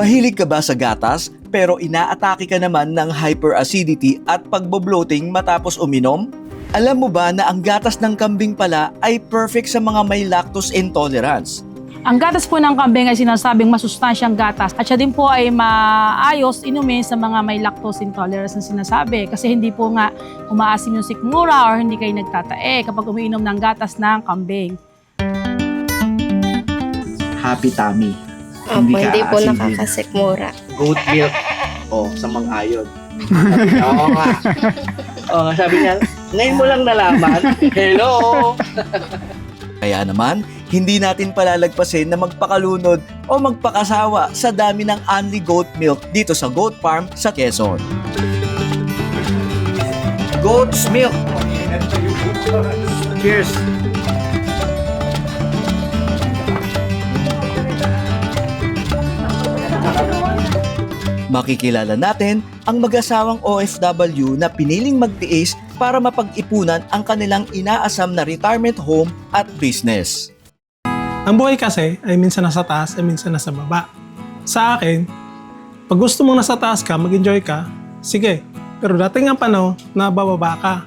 Mahilig ka ba sa gatas pero inaatake ka naman ng hyperacidity at pagbo-bloating matapos uminom? Alam mo ba na ang gatas ng kambing pala ay perfect sa mga may lactose intolerance? Ang gatas po ng kambing ay sinasabing masustansyang gatas at siya din po ay maayos inumin sa mga may lactose intolerance na sinasabi kasi hindi po nga umaasim yung sikmura or hindi kayo nagtatae kapag umiinom ng gatas ng kambing. Happy tummy. Opo, hindi po ka-acidin. nakakasikmura. Goat milk. Sa mang-ayon. Oo nga. Oo nga, sabi niya, ngayon mo lang nalaman. Hello! Kaya naman, hindi natin palalagpasin na magpakalunod o magpakasawa sa dami ng Only Goat Milk dito sa Goat Farm sa Quezon. Goat's milk. Cheers. Makikilala natin ang mag-asawang OFW na piniling magtiis para mapag-ipunan ang kanilang inaasam na retirement home at business. Ang buhay kasi ay minsan nasa taas ay minsan nasa baba. Sa akin, pag gusto mong nasa taas ka, mag-enjoy ka, sige. Pero dating ang panahon na bababa ka.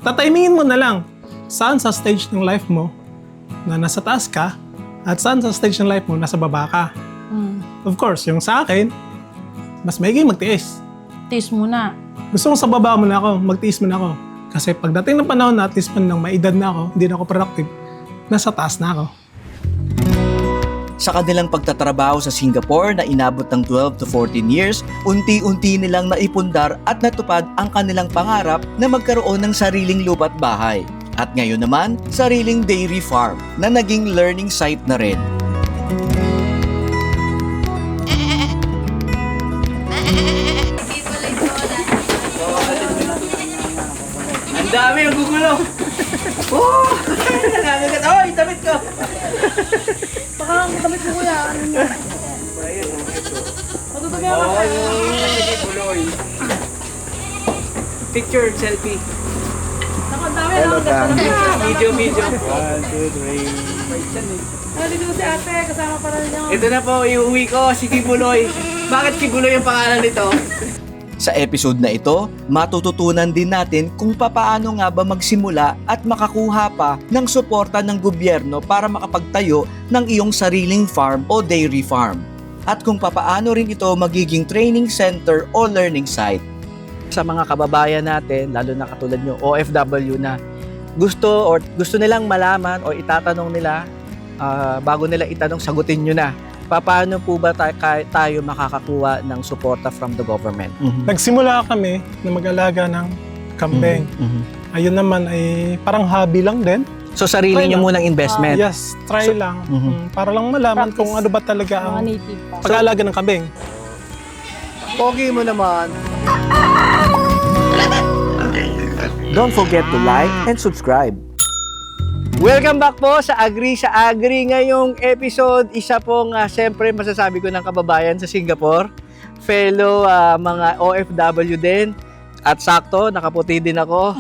Tatimingin mo na lang saan sa stage ng life mo na nasa taas ka at saan sa stage ng life mo nasa baba ka. Of course, yung sa akin, mas maigi magtiis. Taste muna. Gusto kong sa baba mo na ako, magtiis mo na ako. Kasi pagdating ng panahon na at least man ng maedad na ako, hindi na ako productive, nasa taas na ako. Sa kanilang pagtatrabaho sa Singapore na inabot ng 12 to 14 years, unti-unti nilang naipundar at natupad ang kanilang pangarap na magkaroon ng sariling lupa't bahay. At ngayon naman, sariling dairy farm na naging learning site na rin. Ang dami ang gugulo. Oh! Nangangagat. Oy, damit ko. Baka ang damit mo kuya, ano niya? Matutumi ako Hindi buloy. Picture, selfie. Nakandami lang. Video. 1, 2, 3. Nandito si ate, kasama pa rin niya. Ito na po, iuwi ko, si Kibuloy. Bakit Kibuloy ang pangalan nito? Sa episode na ito, matututunan din natin kung papaano nga ba magsimula at makakuha pa ng suporta ng gobyerno para makapagtayo ng iyong sariling farm o dairy farm. At kung papaano rin ito magiging training center o learning site. Sa mga kababayan natin, lalo na katulad nyo, OFW na gusto nilang malaman o itatanong nila bago nila itanong, sagutin nyo na. Paano po ba tayo makakakuha ng suporta from the government? Nagsimula kami na mag-alaga ng kambing. Ayun naman ay parang hobby lang din. So sarili nyo munang investment? Yes, try lang. Para lang malaman kung ano ba talaga Mga ang native pa. pag-aalaga ng kambing. Pogi mo naman. Don't forget to like and subscribe. Welcome back po sa Agri sa Agri. Ngayong episode, isa pong siyempre masasabi ko ng kababayan sa Singapore. Fellow mga OFW din. At sakto, nakaputi din ako.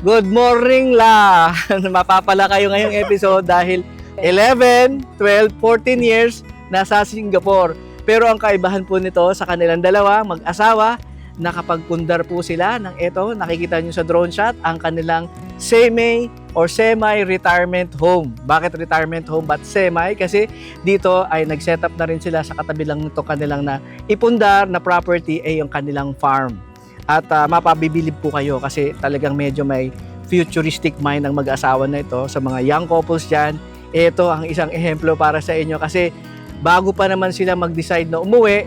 Good morning la! Mapapala kayo ngayong episode dahil 11, 12, 14 years nasa Singapore. Pero ang kaibahan po nito sa kanilang dalawa, mag-asawa, nakapagpundar po sila ng ito, nakikita nyo sa drone shot, ang kanilang semi-retirement home. Bakit retirement home but semi? Kasi dito ay nag-set up na rin sila sa katabi lang nito kanilang na ipundar na property ay yung kanilang farm. At mapabibilib po kayo kasi talagang medyo may futuristic mind ng mag-asawa na ito. Sa mga young couples dyan, ito ang isang ehemplo para sa inyo kasi bago pa naman sila mag-decide na umuwi,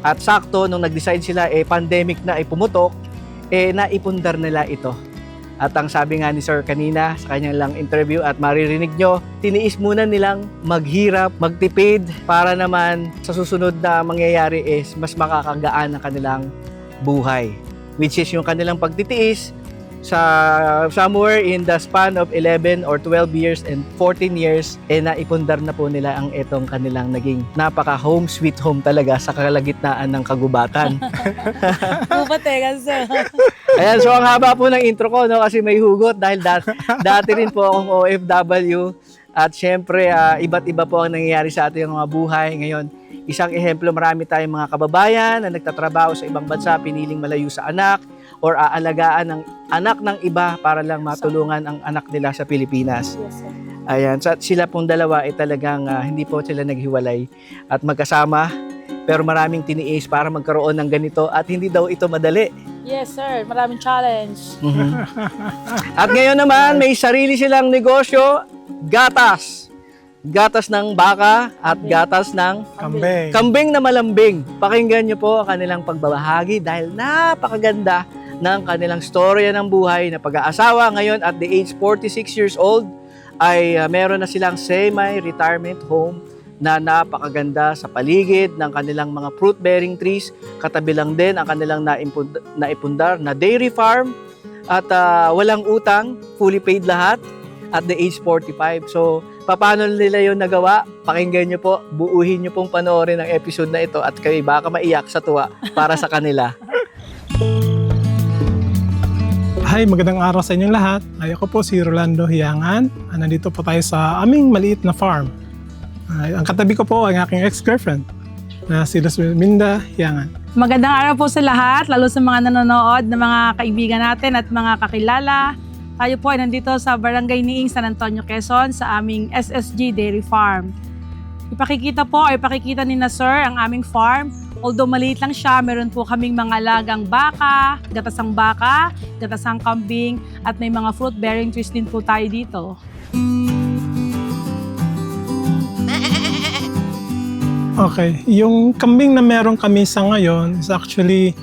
at sakto, nung nag-decide sila, pandemic na, pumutok, naipundar nila ito. At ang sabi nga ni Sir kanina sa kanyang lang interview at maririnig nyo, tiniis muna nilang maghirap, magtipid para naman sa susunod na mangyayari is mas makakagaan ang kanilang buhay. Which is yung kanilang pagtitiis sa somewhere in the span of 11 or 12 years and 14 years, naipundar na po nila ang itong kanilang naging napaka home sweet home talaga sa kalagitnaan ng kagubatan. Bupate kasi. Ayan, so ang haba po ng intro ko, no, kasi may hugot dahil dati rin po akong OFW at syempre iba't iba po ang nangyayari sa ating mga buhay ngayon. Isang ehemplo, marami tayong mga kababayan na nagtatrabaho sa ibang bansa, piniling malayo sa anak or aalagaan ng anak ng iba para lang matulungan ang anak nila sa Pilipinas. Ayan, sila pong dalawa ay talagang hindi po sila naghiwalay at magkasama, pero maraming tiniis para magkaroon ng ganito at hindi daw ito madali. Yes, sir. Maraming challenge. At ngayon naman, may sarili silang negosyo, gatas. Gatas ng baka at gatas ng Kambing. kambing na malambing. Pakinggan niyo po ang kanilang pagbabahagi dahil napakaganda ng kanilang storya ng buhay na pag-aasawa ngayon at the age 46 years old ay meron na silang semi-retirement home na napakaganda sa paligid ng kanilang mga fruit-bearing trees. Katabi lang din ang kanilang naipundar na dairy farm at walang utang, fully paid lahat at the age 45. So, paano nila yun nagawa? Pakinggan nyo po, buuhin nyo pong panoorin ang episode na ito at kayo baka maiyak sa tuwa para sa kanila. Hi, magandang araw sa inyong lahat. Ako po si Rolando Hiangan. Nandito po tayo sa aming maliit na farm. Ang katabi ko po ang aking ex-girlfriend na si Minda Hiangan. Magandang araw po sa lahat, lalo sa mga nanonood na mga kaibigan natin at mga kakilala. Tayo po ay nandito sa Barangay Niing, San Antonio, Quezon sa aming SSG Dairy Farm. Ipakikita ni na Sir ang aming farm. Although maliit lang siya, meron po kaming mga alagang baka, gatasang kambing, at may mga fruit-bearing trees din po tayo dito. Okay, yung kambing na meron kami sa ngayon is actually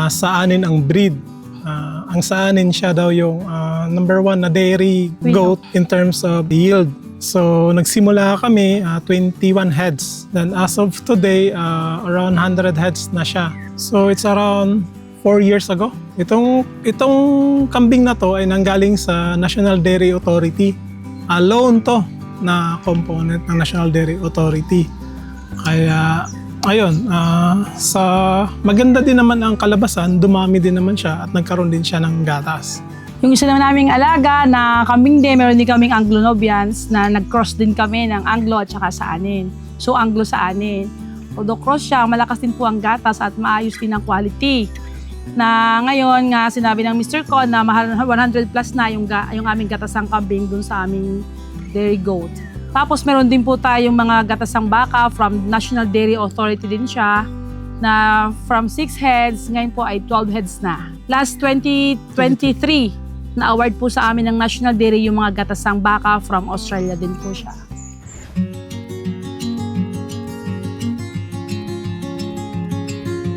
sa anin ang breed. Ang sa anin siya daw yung number 1 na dairy goat in terms of yield. So nagsimula kami 21 heads. Then as of today, around 100 heads na siya. So it's around 4 years ago. Itong kambing na to ay nanggaling sa National Dairy Authority. Loan to na component ng National Dairy Authority. Kaya ayun, sa maganda din naman ang kalabasan, dumami din naman siya at nagkaroon din siya ng gatas. Yung isa naman naming alaga na kambing din, meron din kaming Anglo-Nubians na nag-cross din kami ng Anglo at saka sa anin. So Anglo sa anin. Although cross siya, malakas din po ang gatas at maayos din ang quality. Na ngayon nga sinabi ng Mr. Ko na mahal 100 plus na yung aming gatasang kambing dun sa aming dairy goat. Tapos meron din po tayong mga gatasang baka from National Dairy Authority din siya na from 6 heads, ngayon po ay 12 heads na. Last 2023, na-award po sa amin ng National Dairy yung mga gatasang baka from Australia din po siya.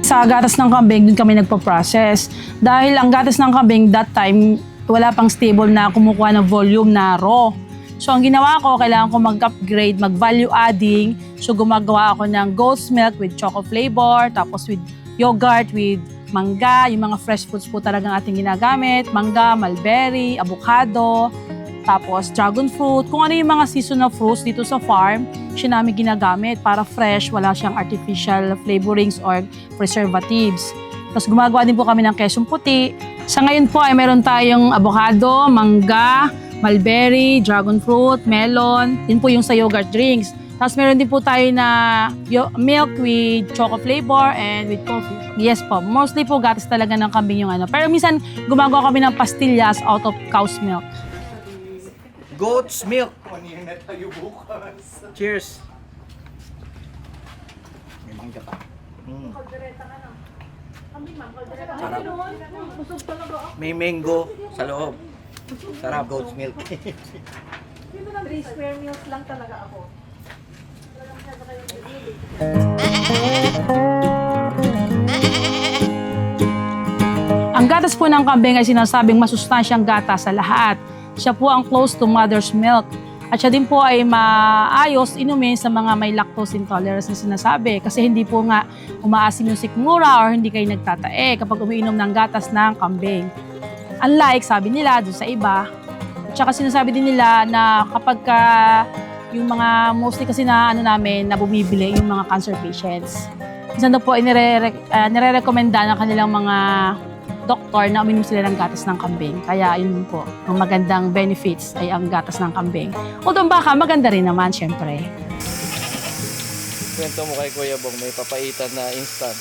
Sa gatas ng kambing, dun kami nagpo-process. Dahil ang gatas ng kambing, that time, wala pang stable na kumukuha ng volume na raw. So ang ginawa ko, kailangan ko mag-upgrade, mag-value adding. So gumagawa ako ng goat's milk with choco flavor, tapos with yogurt, with mangga, yung mga fresh foods po talagang ating ginagamit. Mangga, mulberry, avocado, tapos dragon fruit. Kung ano yung mga seasonal fruits dito sa farm, siya namin ginagamit para fresh, wala siyang artificial flavorings or preservatives. Tapos gumagawa din po kami ng kesong puti. Sa ngayon po ay meron tayong avocado, mangga, mulberry, dragon fruit, melon, din po yung sa yogurt drinks. Tapos meron din po tayo na milk with choco flavor and with coffee. Yes po, mostly po gatas talaga ng kambing yung ano. Pero minsan gumagawa kami ng pastillas out of cow's milk. Goat's milk. Cheers. May mangga pa. Sarap. May mango sa loob. Sarap, goat's milk. 3 square meals lang talaga ako. Ang gatas po ng kambing ay sinasabing masustansyang gatas sa lahat. Siya po ang close to mother's milk. At siya din po ay maayos inumin sa mga may lactose intolerance na sinasabi. Kasi hindi po nga umaasim yung sikmura or hindi kayo nagtatae kapag umiinom ng gatas ng kambing. Unlike, sabi nila, doon sa iba, at saka sinasabi din nila na kapag yung mga mostly kasi na namin na bumibili yung mga cancer patients. Minsan daw po nire-recommenda ng kanilang mga doktor na uminom sila ng gatas ng kambing. Kaya yun po, ang magandang benefits ay ang gatas ng kambing. Although baka maganda rin naman, syempre. Kwento mo kay Kuya Bong, may papaitan na instant.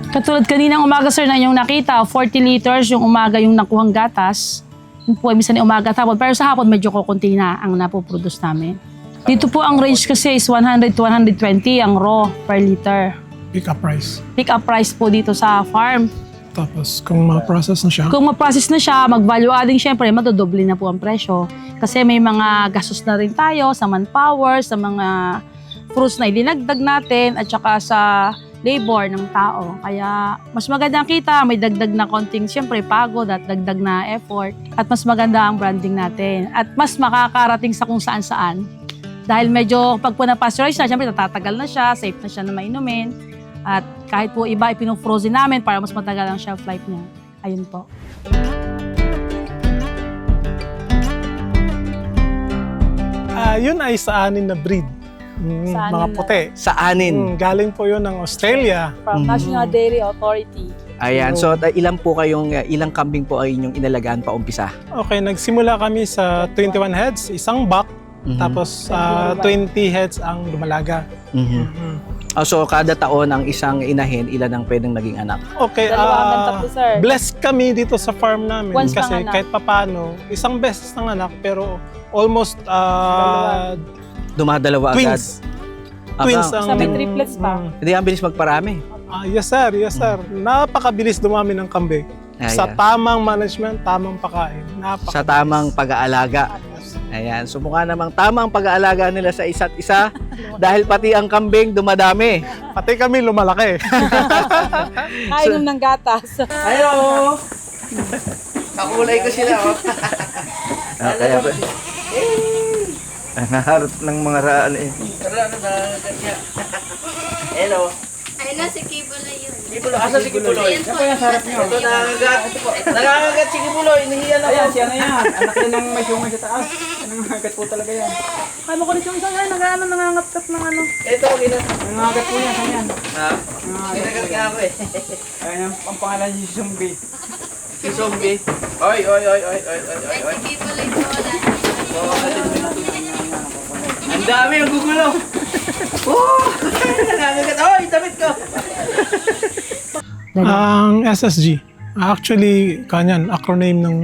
Katulad kaninang umaga sir na yung nakita, 40 liters yung umaga yung nakuhang gatas. Yun po ay minsan yung umaga at hapon. Pero sa hapon medyo kukunti na ang napoproduce namin. Dito po ang range kasi is 100 to 120 ang raw per liter. Pick up price. Pick up price po dito sa farm. Tapos kung ma-process na siya, Kung ma-process na siya, mag-value adding syempre, madodoble na po ang presyo. Kasi may mga gastos na rin tayo sa manpower, sa mga fruits na ilinagdag natin, at saka sa labor ng tao. Kaya mas maganda ang kita, may dagdag na konting syempre pagod at dagdag na effort. At mas maganda ang branding natin. At mas makakarating sa kung saan-saan. Dahil medyo pag po na-pasteurize na, syempre natatagal na siya, safe na siya na mainumin. At kahit po iba, ipinufrozen namin para mas matagal ang shelf life niya. Ayun po. yun ay sa anin na breed. Sa Mga anin na- puti. Sa anin. Galing po yun ng Australia. From National Dairy Authority. Ayan, so ilang po kayong, ilang kambing po ay inyong inalagaan pa umpisa? Okay, nagsimula kami sa 21 heads, isang buck, tapos 20 heads ang lumalaga. So kada taon ang isang inahin, ilan ang pwedeng naging anak? Okay, Dalawa hanggang tatlo, sir. blessed kami dito sa farm namin Once kasi nanganak. kahit papano, isang beses ng anak pero almost Dumadalawa agad. twins. Twins ang... Sa may triplets pa. Hindi, ang bilis magparami. Yes sir, yes sir. Napakabilis dumami ng kambing. Sa Ayan. tamang management, tamang pakain. Sa tamang pag-aalaga. Ayan, so mukha namang tamang pag-aalaga nila sa isa't isa dahil pati ang kambing dumadami. Pati kami lumalaki. Kainom ng gatas. Hello! Kakulay ko sila, oh. Kaya ba? Naharap ng mga raan eh. Hello. Ay na, si Kibuloy yun. Kibuloy. Asa si Kibuloy? Ayan po, yung sarap niyo. Ito nangangagat. Nangangagat si Kibuloy. Nahiyan ako. Ayan, siya na yan. Anak yan ng may sungay sa taas. Nangangagat po talaga yan. Kaya mo kulit yung isang nangangatkat ng ano. Ito, gina. Nangangagat po yan, saan yan? Ha? Ginagat nga ako eh. Ayan, ang pangalan niya si Zombie. Si Zombie. Oy, oy, oy, oy, oy, oy, oy, Ay, oy. si Kibuloy po, wala. Ang dami ang gugulo. Oh! Nangangagat. Oy, damit ko. Ang SSG, actually, kanyan, acronym ng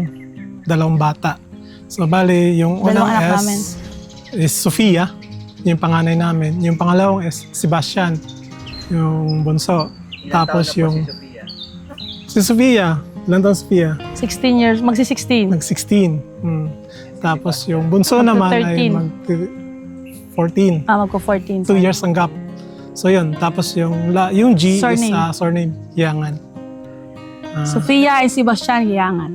dalawang bata. So, bali, yung Dalawang unang anak namin. S is Sofia, yung panganay namin. Yung pangalawang is Sebastian, yung bunso. Tapos yung... Si Sofia, ilan taon Sofia? 16 years, magsi-16. Nag-16. Tapos yung bunso Magto naman ay 13. mag-14. Magko-14. 2 years ang gap. So yun, tapos yung G Surname. is surname, Yangan. Sofia and Sebastian Giangan.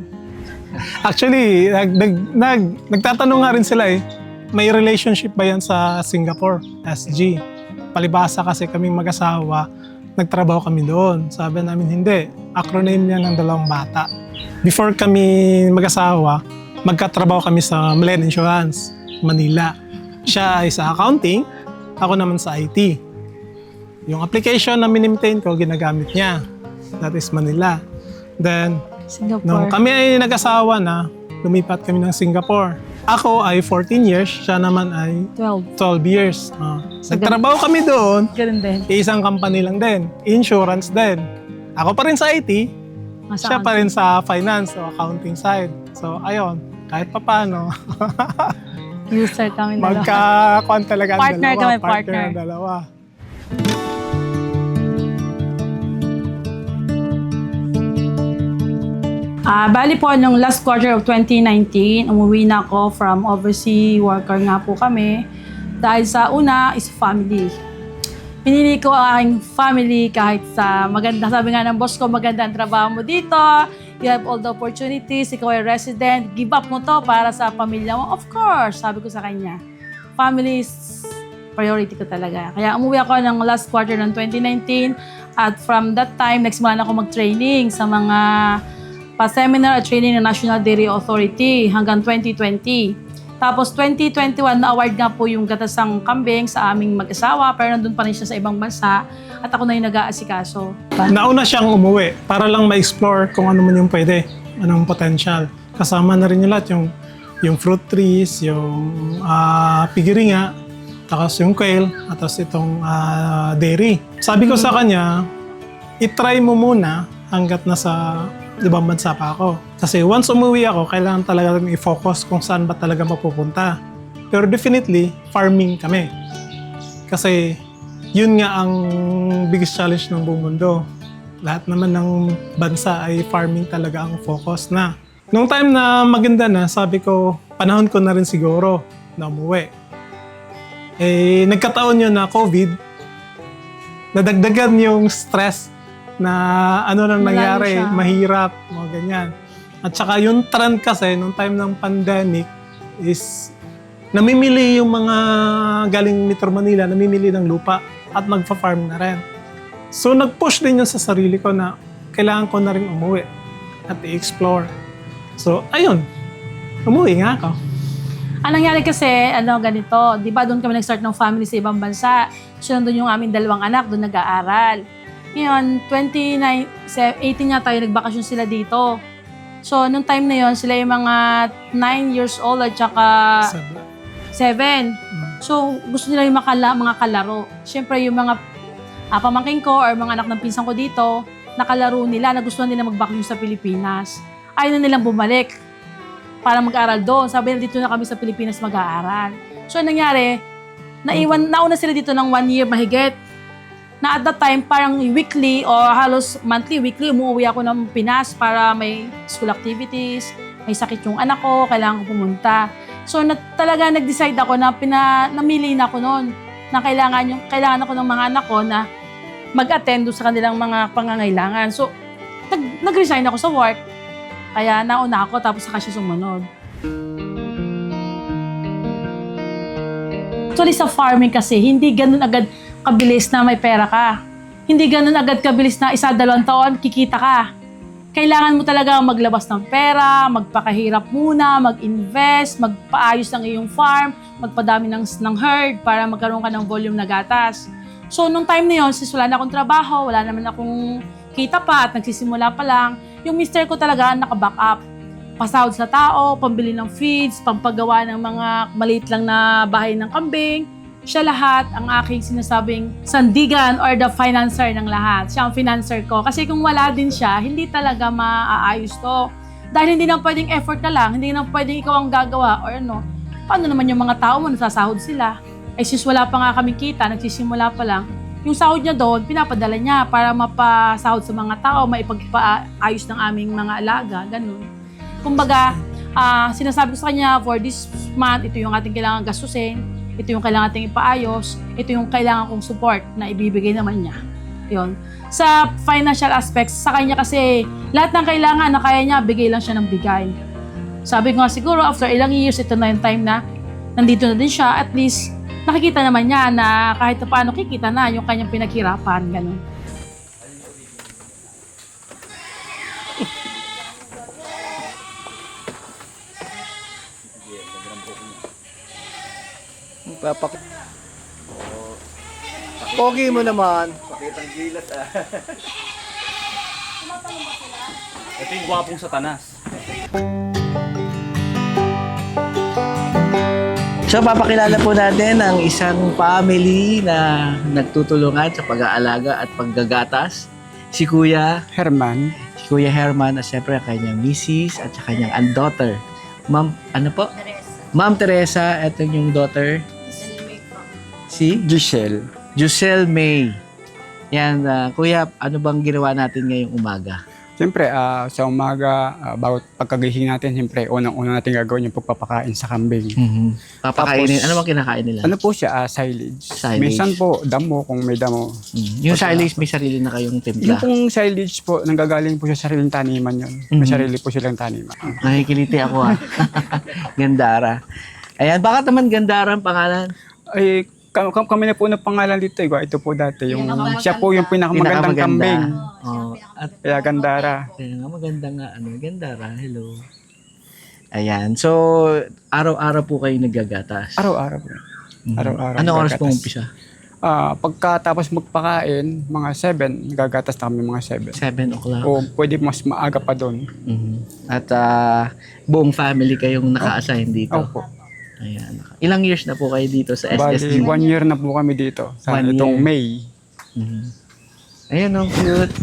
Actually, nagtatanong nga rin sila eh, may relationship ba yan sa Singapore, SG? Palibasa kasi kaming mag-asawa, nagtrabaho kami doon. Sabi namin hindi, acronym niya ng dalawang bata. Before kami mag-asawa, magkatrabaho kami sa Malen Insurance, Manila. Siya ay sa accounting, ako naman sa IT. Yung application na minimaintain ko, ginagamit niya. That is Manila. Then, Singapore. nung kami ay nag-asawa na, lumipat kami ng Singapore. Ako ay 14 years, siya naman ay 12. 12 years. Nagtrabaho kami doon, Ganun din. isang company lang din, insurance din. Ako pa rin sa IT, siya pa rin sa finance o accounting side. So, ayun, kahit papaano, User kami dalawa. magka-kwan talaga ang Partner dalawa. kami, partner. ang dalawa. Bali po, nung last quarter of 2019, umuwi na ako from overseas worker nga po kami. Dahil sa una is family. Pinili ko ang aking family kahit sa maganda. Sabi nga ng boss ko, maganda ang trabaho mo dito. You have all the opportunities. Ikaw ay resident. Give up mo to para sa pamilya mo. Of course, sabi ko sa kanya. Family is priority ko talaga. Kaya umuwi ako ng last quarter ng 2019. At from that time, nagsimula na ako mag-training sa mga pa-seminar at training ng National Dairy Authority hanggang 2020. Tapos 2021, na-award nga po yung gatasang kambing sa aming mag-asawa, pero nandun pa rin siya sa ibang bansa at ako na yung nag-aasikaso. Nauna siyang umuwi para lang ma-explore kung ano man yung pwede. anong potential. Kasama na rin yung lahat, yung fruit trees, yung pigiringa, tapos yung quail, at tapos itong dairy. Sabi ko sa kanya, itry mo muna hanggat nasa ibang bansa pa ako. Kasi once umuwi ako, kailangan talaga rin i-focus kung saan ba talaga mapupunta. Pero definitely, farming kami. Kasi yun nga ang biggest challenge ng buong mundo. Lahat naman ng bansa ay farming talaga ang focus na. Nung time na maganda na, sabi ko, panahon ko na rin siguro na umuwi. Eh, nagkataon yun na COVID, nadagdagan yung stress na ano nang Malayo nangyari, siya. mahirap, mga ganyan. At saka yung trend kasi, nung time ng pandemic, is namimili yung mga galing Metro Manila, namimili ng lupa at magfa-farm na rin. So nag-push din yun sa sarili ko na kailangan ko na rin umuwi at i-explore. So ayun, umuwi nga ako. Ang nangyari kasi, ganito, di ba doon kami nag-start ng family sa ibang bansa. So nandun yung aming 2 anak, doon nag-aaral. Ngayon, 18 nga tayo, nagbakasyon sila dito. So, nung time na yon sila yung mga 9 years old at saka 7. So, gusto nila yung mga kalaro. Siyempre, yung mga pamangking ko or mga anak ng pinsan ko dito, nakalaro nila, nagustuhan nila magbakasyon sa Pilipinas. Ayaw na nilang bumalik para mag-aral doon. Sabi nila, dito na kami sa Pilipinas mag-aaral. So, anong nangyari? Nauna sila dito ng 1 year mahigit. Na at that time, parang weekly o halos weekly, umuwi ako ng Pinas para may school activities, may sakit yung anak ko, kailangan ko pumunta. So, talaga nag-decide ako na namili na ako noon na kailangan ako ng mga anak ko na mag-attend sa kanilang mga pangangailangan. So, nag-resign ako sa work. Kaya nauna ako, tapos saka siya sumunod. Actually, sa farming kasi, hindi ganun agad kabilis na may pera ka. Hindi ganun agad kabilis na 1-2 taon, kikita ka. Kailangan mo talaga maglabas ng pera, magpakahirap muna, mag-invest, magpaayos ng iyong farm, magpadami ng herd para magkaroon ka ng volume na gatas. So, nung time na yun, since wala na akong trabaho, wala naman akong kita pa at nagsisimula pa lang, yung mister ko talaga naka-back up. Pasahod sa tao, pambili ng feeds, pampagawa ng mga maliit lang na bahay ng kambing. Siya lahat ang aking sinasabing sandigan or the financer ng lahat. Siya ang financer ko. Kasi kung wala din siya, hindi talaga maaayos to. Dahil hindi na pwedeng effort na lang, hindi na pwedeng ikaw ang gagawa or paano naman yung mga tao mo, nasasahod sila. Eh since wala pa nga kaming kita, nagsisimula pa lang, yung sahod niya doon, pinapadala niya para mapasahod sa mga tao, maipagpaayos ng aming mga alaga, ganun. Kumbaga, sinasabi ko sa kanya, for this month, ito yung ating kailangan gastusin, ito yung kailangan nating ipaayos, ito yung kailangan kong support na ibibigay naman niya. Yun. Sa financial aspects, sa kanya kasi lahat ng kailangan na kaya niya, bigay lang siya ng bigay. Sabi ko nga siguro, after ilang years, ito na yung time na nandito na din siya, at least nakikita naman niya na kahit paano kikita na yung kanyang pinaghirapan, ganun. Pogi mo naman. Ito yung gwapong satanas. So, papakilala po natin ang isang family na nagtutulungan sa pag-aalaga at paggagatas. Si Kuya Herman. Herman at siyempre ang kanyang misis at sa kanyang daughter. Ma'am, ano po? Teresa. Ma'am Teresa, ito yung daughter. Si Giselle. May. Yan, Kuya, ano bang ginawa natin ngayong umaga? Siyempre, sa umaga, bago pagkagising natin, siyempre, unang-una natin gagawin yung pagpapakain sa kambing. Papakainin. Tapos, Ano bang kinakain nila? Ano po siya? Silage. Silage. Minsan po, damo kung may damo. Yung silage, may sarili na kayong Yung timpla. pong silage po, nanggagaling po sa sariling taniman yun. May sarili po silang taniman. Nakikiliti ako Gandara. Ayan, bakit naman Gandara ang pangalan? Ay, kami na po ng pangalan dito. Ito po dati. Siya po yung pinakamagandang kambing. Oh, at Kaya Gandara. kaya nga maganda nga Gandara. Hello. Ayan. So, araw-araw po kayo naggagatas. Araw-araw po. Araw-araw. Anong oras nagagatas. po umpisa? Pagkatapos magpakain, mga 7, gagatas na kami mga 7. 7 o'clock. O pwede mas maaga pa doon. At buong family kayong naka-assign dito. Opo. Ayan. Ilang years na po kayo dito sa Bali, SSG? 1 year na po kami dito. Sa 1 itong year. May. Ayan, ang cute.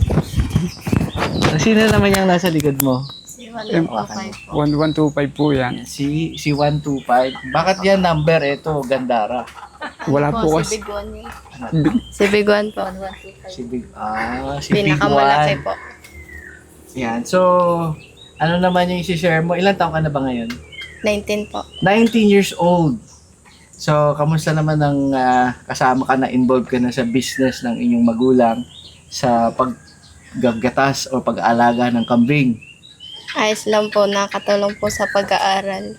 Sino naman yung nasa likod mo? Si Wala 1125 po yan. Si 125. Bakit yan number? Ito, Gandara. Wala po Si kasi. Big One yun. Si Big One po. Si Big Big Pinakamalaki One. po. Yan. So, ano naman yung isi-share mo? Ilan taong ka na ba ngayon? 19 po. 19 years old. So, kamusta naman ang kasama ka na, involved ka na sa business ng inyong magulang sa paggagatas o pag-aalaga ng kambing? Ayos lang po, nakatulong po sa pag-aaral.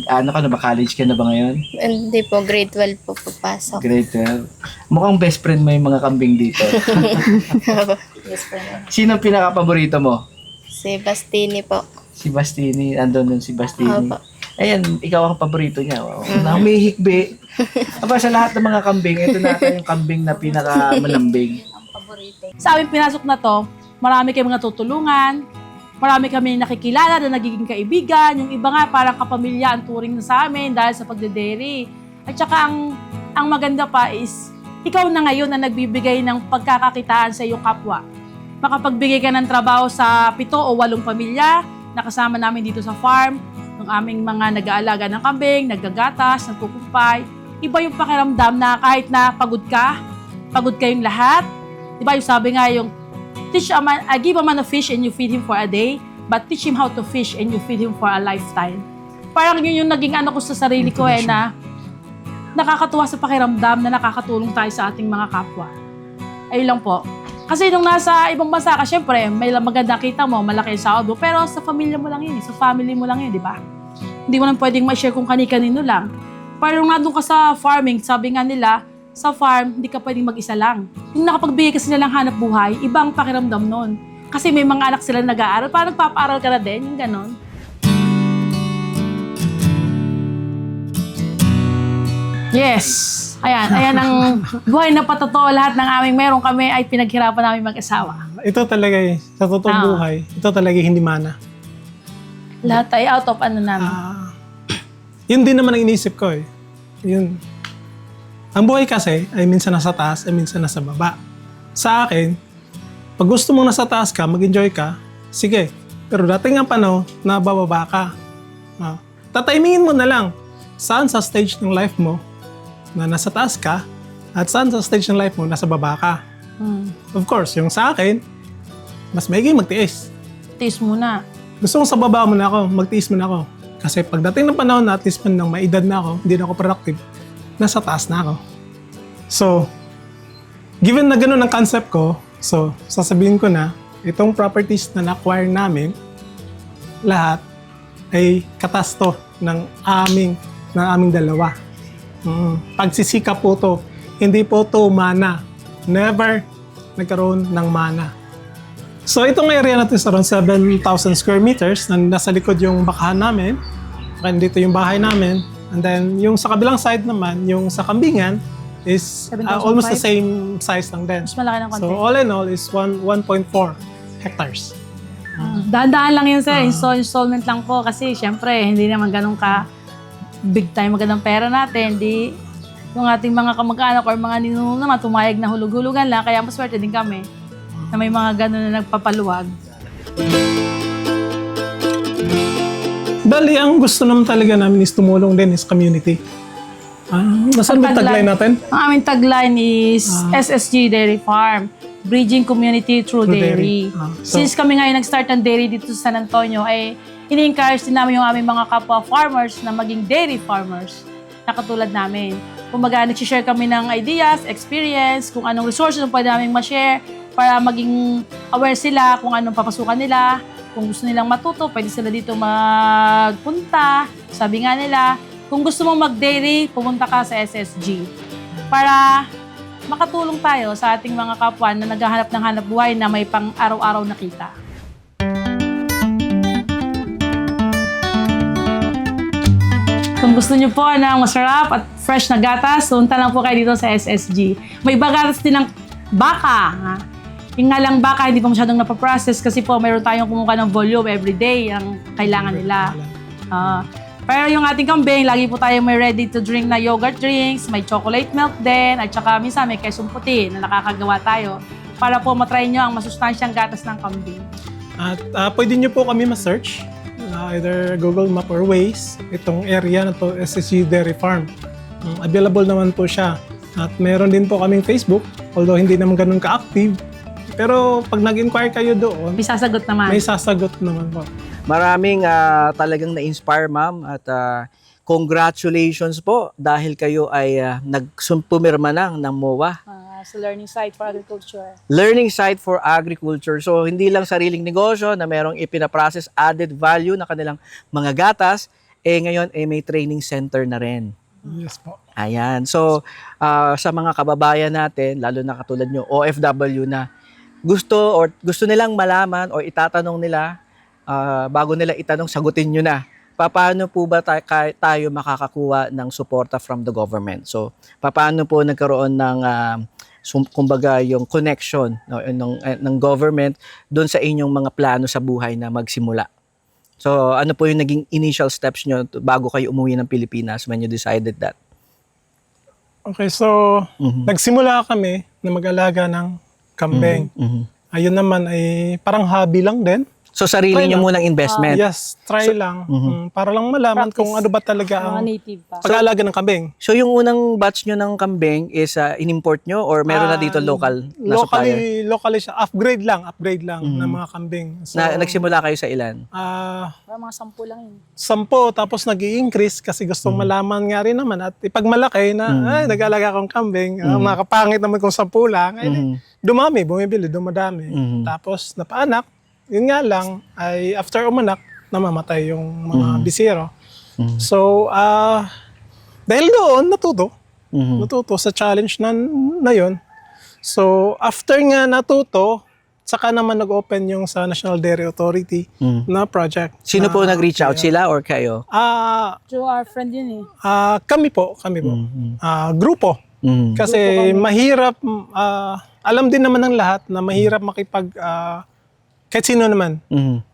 Ano ka na ba? College ka na ba ngayon? Hindi po, grade 12 po papasok. Grade 12. Mukhang best friend mo yung mga kambing dito. Yes, po. Sino ang pinaka-paborito mo? Si Bastini po. Si Bastini. Andun nun si Bastini. Opo. Ayan, ikaw ang paborito niya. Wow. Na humihikbi. Aba, sa lahat ng mga kambing, ito na yung kambing na pinaka-malambing. Sa aming pinasok na to, marami kayong mga tutulungan, marami kami nakikilala na nagiging kaibigan, yung iba nga parang kapamilya ang turing na sa amin dahil sa pagdedairy. At saka ang maganda pa is, ikaw na ngayon na nagbibigay ng pagkakakitaan sa iyong kapwa. Makapagbigay ka ng trabaho sa 7 o 8 pamilya na kasama namin dito sa farm, ng aming mga nag-aalaga ng kambing, naggagatas, nagkukumpay. Iba yung pakiramdam na kahit na pagod kayong lahat. Diba yung sabi nga yung, I give a man a fish and you feed him for a day, but teach him how to fish and you feed him for a lifetime. Parang yun yung naging ano ko sa sarili ko na nakakatuwa sa pakiramdam na nakakatulong tayo sa ating mga kapwa. Ayun lang po. Kasi nung nasa ibang bansa ka, syempre, may maganda kita mo, malaki yung sahod mo, pero sa pamilya mo lang yun, sa family mo lang yun, di ba? Hindi mo lang pwedeng ma-share kung kani-kanino lang. Pero nung nandun ka sa farming, sabi nga nila, sa farm, hindi ka pwedeng mag-isa lang. Yung nakapagbigay ka sila ng hanap buhay, ibang pakiramdam nun. Kasi may mga anak sila nag-aaral, parang nagpapaaral ka na din, yung ganon. Yes! Ayan ang buhay na patotoo. Lahat ng aming meron kami ay pinaghirapan namin mag-asawa. Ito talaga sa totoong buhay, ito talaga hindi mana. Lahat ay out of ano namin. Yun din naman ang inisip ko eh. Yun. Ang buhay kasi ay minsan nasa taas ay minsan nasa baba. Sa akin, pag gusto mong nasa taas ka, mag-enjoy ka, sige. Pero dating ang panahon na bababa ka. Tatimingin mo na lang saan sa stage ng life mo na nasa taas ka at saan sa stage ng life mo nasa baba ka. Of course, yung sa akin, mas maiging magtiis. Tiis muna. Gusto kong sa baba mo na ako, magtiis mo na ako. Kasi pagdating ng panahon na at least man nang may edad na ako, hindi na ako productive, nasa taas na ako. So, given na ganun ang concept ko, so sasabihin ko na, itong properties na na-acquire namin, lahat ay katasto ng aming dalawa. Pagsisikap po to, hindi po to mana. Never nagkaroon ng mana. So itong area natin sa around 7,000 square meters na nasa likod yung bakahan namin. And dito yung bahay namin. And then yung sa kabilang side naman, yung sa kambingan is 7,500? almost the same size lang din. Mas malaki ng konti. So all in all is 1.4 hectares. Dahan-dahan lang yun, sir. Installment lang po. Kasi, syempre, hindi naman ganun ka big time magandang pera natin. Di, yung ating mga kamag-anak or mga ninuno naman, tumayag na hulug-hulugan lang. Kaya maswerte din kami na may mga ganun na nagpapaluwag. Bali, ang gusto naman talaga namin is tumulong din is community. Nasaan ba yung tagline natin? Ang aming tagline is SSG Dairy Farm. Bridging Community Through Dairy. So, Since kami ngayon nag-start ng dairy dito sa San Antonio, ay ini-encourage din namin yung aming mga kapwa farmers na maging dairy farmers na katulad namin. Kumbaga, nag-share kami ng ideas, experience, kung anong resources ang pwede namin ma-share para maging aware sila kung anong papasukan nila. Kung gusto nilang matuto, pwede sila dito magpunta. Sabi nga nila, kung gusto mong mag-dairy, pumunta ka sa SSG. Para makatulong tayo sa ating mga kapwa na naghahanap ng hanap buhay na may pang araw-araw na kita. Kung gusto niyo po ng masarap at fresh na gatas, punta lang po kayo dito sa SSG. May iba gatas din ng baka. Ha? Yung nga lang baka, hindi pa masyadong napaprocess kasi po mayroon tayong kumuha ng volume everyday ang kailangan nila. Pero yung ating kambing, lagi po tayo may ready to drink na yogurt drinks, may chocolate milk din, at saka minsan may kesong puti na nakakagawa tayo para po matry nyo ang masustansyang gatas ng kambing. At pwede nyo po kami ma-search, either Google Map or Waze, itong area na to, SSG Dairy Farm. Available naman po siya. At meron din po kaming Facebook, although hindi naman ganun ka-active. Pero pag nag-inquire kayo doon, May sasagot naman. may sasagot naman po. Maraming talagang na-inspire, ma'am, at congratulations po dahil kayo ay pumirma ng MOA. Sa Learning Site for Agriculture. Learning Site for Agriculture. So, hindi lang sariling negosyo na merong ipinaprocess added value na kanilang mga gatas, ngayon may training center na rin. Yes po. Ayan. So, sa mga kababayan natin, lalo na katulad nyo, OFW na gusto nilang malaman o itatanong nila, bago nila itanong, sagutin nyo na. Paano po ba tayo makakakuha ng suporta from the government? So, paano po nagkaroon ng kumbaga yung connection ng government doon sa inyong mga plano sa buhay na magsimula? So, ano po yung naging initial steps nyo bago kayo umuwi ng Pilipinas when you decided that? Okay, so nagsimula kami na mag-alaga ng kambing. Ayun naman ay parang hobby lang din. So, sarili Try nyo lang. munang investment? Yes, try lang. Para lang malaman Practice. kung ano ba talaga Mga ang native pa. pag-aalaga ng kambing. So, yung unang batch nyo ng kambing is in-import nyo or meron na dito local na supplier? Locally siya. Upgrade lang ng mga kambing. So, Nagsimula kayo sa ilan? Para mga 10 lang yun. 10, tapos nag-i-increase kasi gusto malaman nga rin naman. At ipagmalaki na, nag-aalaga akong kambing, makapangit naman kung 10 lang. Ay, dumami, bumibili, dumadami. Tapos napaanak. Yun nga lang, ay after umanak, namamatay yung mga bisiro. So, dahil doon, natuto sa challenge na yun. So, after nga natuto, saka naman nag-open yung sa National Dairy Authority na project. Sino po nag-reach out? Sila or kayo? So, our friend yun eh. Kami po. Grupo. Kasi mahirap, alam din naman ng lahat na mahirap kahit sino naman,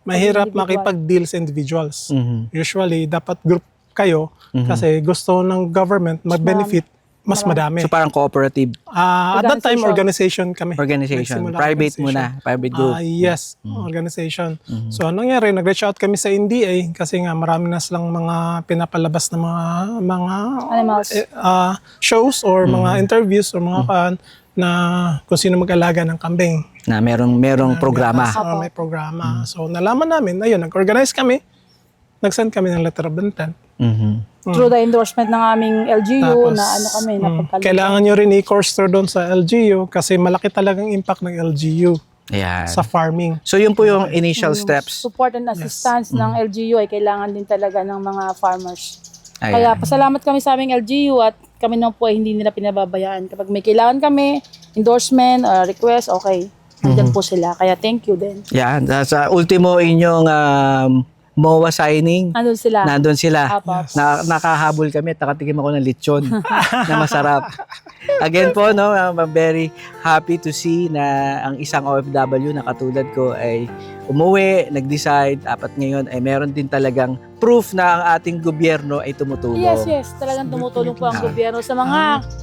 mahirap makipag-deal sa individuals. Usually, dapat group kayo kasi gusto ng government mag-benefit mas madami. So parang cooperative At that time, organization kami. organization. Nagsimula Private organization. muna. Private group. Yes, organization. So anong nangyari, nag-reach out kami sa NDA kasi nga marami na silang mga pinapalabas na mga Animals. shows or mga interviews or mga na kung sino mag-alaga ng kambing. Na merong programa. May programa. So nalaman namin, ayun, nag-organize kami. Nag-send kami ng letter of intent. Through the endorsement ng aming LGU Tapos, na napagkalita. kailangan nyo rin i-course through doon sa LGU kasi malaki talagang impact ng LGU Ayan. sa farming. So yun po yung initial steps. Support and assistance ng LGU ay kailangan din talaga ng mga farmers. Ayan. Kaya pasalamat kami sa aming LGU at kami naman po ay hindi nila pinababayaan. Kapag may kailangan kami, endorsement, request, okay. Nandyan po sila. Kaya thank you din. Yan. Sa ultimo inyong MOA signing, Nandun sila. nandun sila. Apo. Nakahabol kami at nakatikim ako ng lechon na masarap. Again po, no, I'm very happy to see na ang isang OFW na katulad ko ay umuwi, nag-decide, at ngayon ay meron din talagang proof na ang ating gobyerno ay tumutulong. Yes. Talagang tumutulong po ang gobyerno sa mga,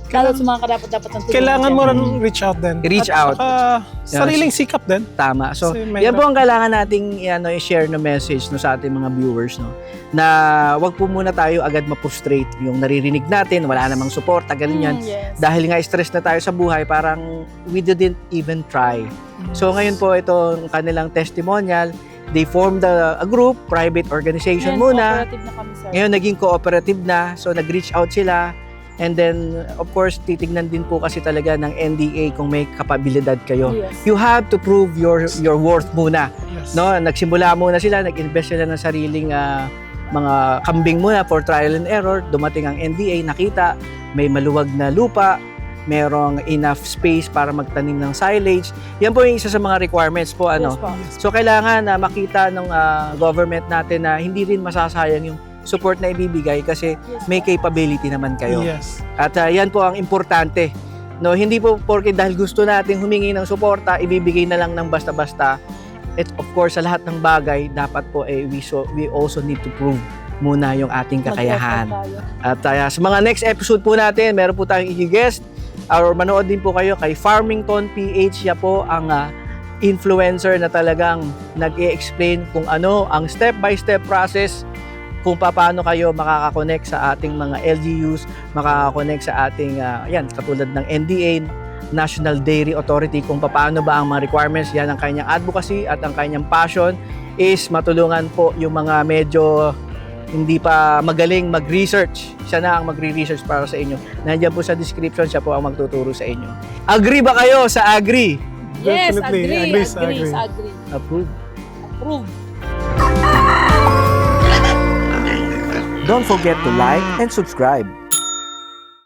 lalo sa mga karapat-dapat ng tulong. Kailangan mo rin reach out din. Reach At out. saka, sariling sikap din. Tama. So, Kasi yan po ang kailangan nating i-share na message no, sa ating mga viewers. No, na wag po muna tayo agad ma-frustrate yung naririnig natin, wala namang suporta, ganun yan. Yes. Dahil nga stress na tayo sa buhay, parang we didn't even try. So ngayon po itong kanilang testimonial, they formed a group, private organization muna. Cooperative na kami, sir. Ngayon naging cooperative na, so nag-reach out sila. And then, of course, titignan din po kasi talaga ng NDA kung may kapabilidad kayo. Yes. You have to prove your worth muna. Yes. No, nagsimula muna sila, nag-invest sila ng sariling mga kambing muna for trial and error. Dumating ang NDA, nakita may maluwag na lupa, merong enough space para magtanim ng silage. Yan po yung isa sa mga requirements po. Yes po. So kailangan na makita ng government natin na hindi rin masasayang yung support na ibibigay kasi may capability naman kayo. Yes. At yan po ang importante. No, hindi po porque dahil gusto nating humingi ng suporta, ibibigay na lang ng basta-basta. At of course, sa lahat ng bagay, dapat po we also need to prove muna yung ating kakayahan. At sa mga next episode po natin, meron po tayong i-guest or manood din po kayo kay Farmington PH. Siya po ang influencer na talagang nag-i-explain kung ano ang step-by-step process kung paano kayo makakakonect sa ating mga LGUs, makakakonect sa ating, katulad ng NDA, National Dairy Authority, kung paano ba ang mga requirements. Yan ang kanyang advocacy at ang kanyang passion is matulungan po yung mga medyo hindi pa magaling mag-research. Siya na ang magre-research para sa inyo. Nandiyan po sa description, siya po ang magtuturo sa inyo. Agree ba kayo sa agree? Yes, Definitely. agree. Agree. Approve. Approve. Don't forget to like and subscribe.